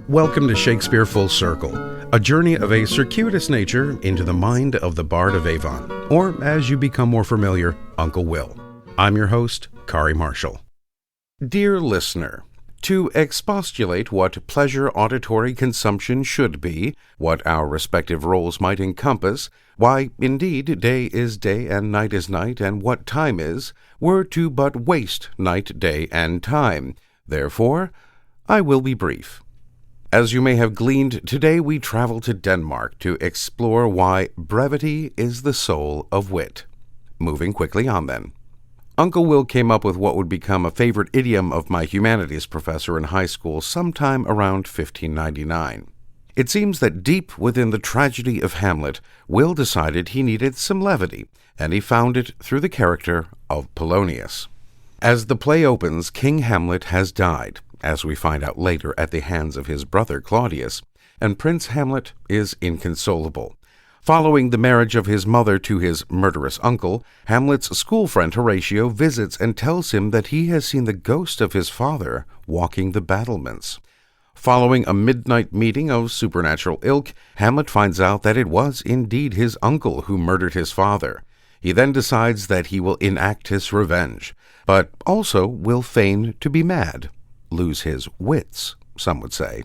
Welcome to Shakespeare Full Circle, a journey of a circuitous nature into the mind of the Bard of Avon, or as you become more familiar, Uncle Will. I'm your host, Kari Marshall. Dear listener, to expostulate what pleasure auditory consumption should be, what our respective roles might encompass, why, indeed, day is day and night is night, and what time is, were to but waste night, day, and time. Therefore, I will be brief. As you may have gleaned, today we travel to Denmark to explore why brevity is the soul of wit. Moving quickly on then. Uncle Will came up with what would become a favorite idiom of my humanities professor in high school sometime around 1599. It seems that deep within the tragedy of Hamlet, Will decided he needed some levity, and he found it through the character of Polonius. As the play opens, King Hamlet has died, as we find out later at the hands of his brother Claudius, and Prince Hamlet is inconsolable. Following the marriage of his mother to his murderous uncle, Hamlet's school friend Horatio visits and tells him that he has seen the ghost of his father walking the battlements. Following a midnight meeting of supernatural ilk, Hamlet finds out that it was indeed his uncle who murdered his father. He then decides that he will enact his revenge, but also will feign to be mad, lose his wits, some would say.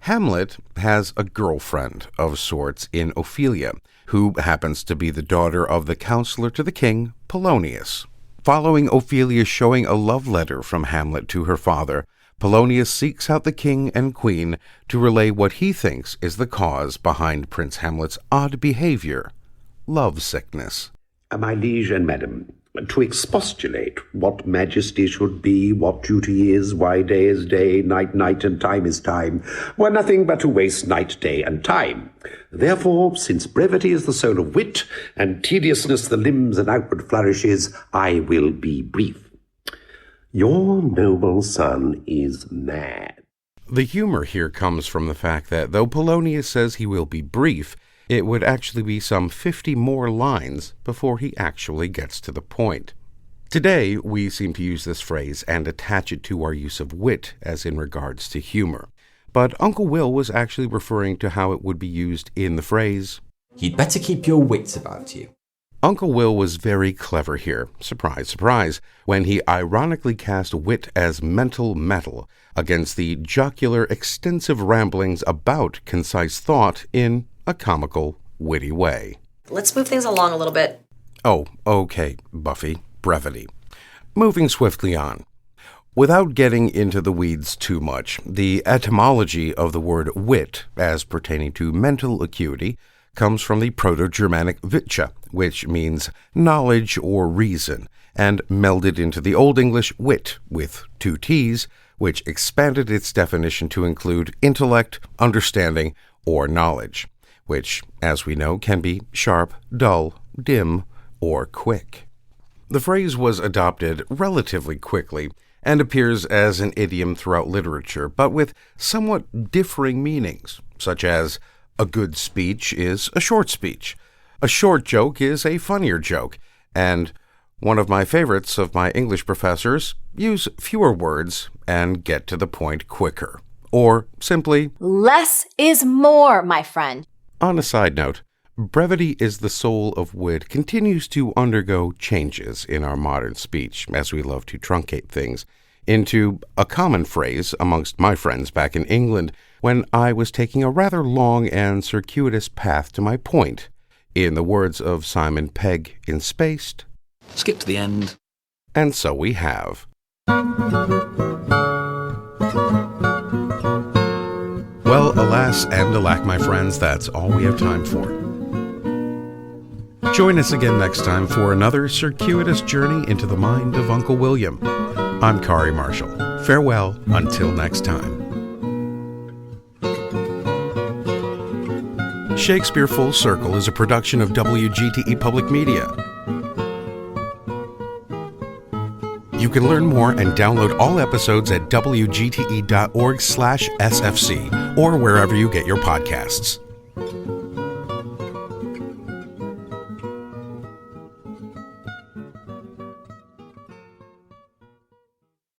Hamlet has a girlfriend of sorts in Ophelia, who happens to be the daughter of the counselor to the king, Polonius. Following Ophelia showing a love letter from Hamlet to her father, Polonius seeks out the king and queen to relay what he thinks is the cause behind Prince Hamlet's odd behavior, love sickness. My liege and madam, to expostulate what majesty should be, what duty is, why day is day, night, night, and time is time, were nothing but to waste night, day, and time. Therefore, since brevity is the soul of wit, and tediousness the limbs and outward flourishes, I will be brief. Your noble son is mad. The humor here comes from the fact that though Polonius says he will be brief, it would actually be some 50 more lines before he actually gets to the point. Today, we seem to use this phrase and attach it to our use of wit as in regards to humor. But Uncle Will was actually referring to how it would be used in the phrase, "You'd better keep your wits about you." Uncle Will was very clever here, surprise, surprise, when he ironically cast wit as mental metal against the jocular, extensive ramblings about concise thought in a comical, witty way. Let's move things along a little bit. Oh, okay, Buffy, brevity. Moving swiftly on. Without getting into the weeds too much, the etymology of the word wit, as pertaining to mental acuity, comes from the Proto-Germanic vitcha, which means knowledge or reason, and melded into the Old English wit with 2 T's, which expanded its definition to include intellect, understanding, or knowledge, which, as we know, can be sharp, dull, dim, or quick. The phrase was adopted relatively quickly and appears as an idiom throughout literature, but with somewhat differing meanings, such as a good speech is a short speech, a short joke is a funnier joke, and one of my favorites of my English professors, use fewer words and get to the point quicker, or simply, less is more, my friend. On a side note, brevity is the soul of wit continues to undergo changes in our modern speech, as we love to truncate things, into a common phrase amongst my friends back in England when I was taking a rather long and circuitous path to my point. In the words of Simon Pegg in Spaced, Skip to the end. And so we have. Well, alas and alack, my friends, that's all we have time for. Join us again next time for another circuitous journey into the mind of Uncle William. I'm Kari Marshall. Farewell until next time. Shakespeare Full Circle is a production of WGTE Public Media. You can learn more and download all episodes at wgte.org/sfc or wherever you get your podcasts.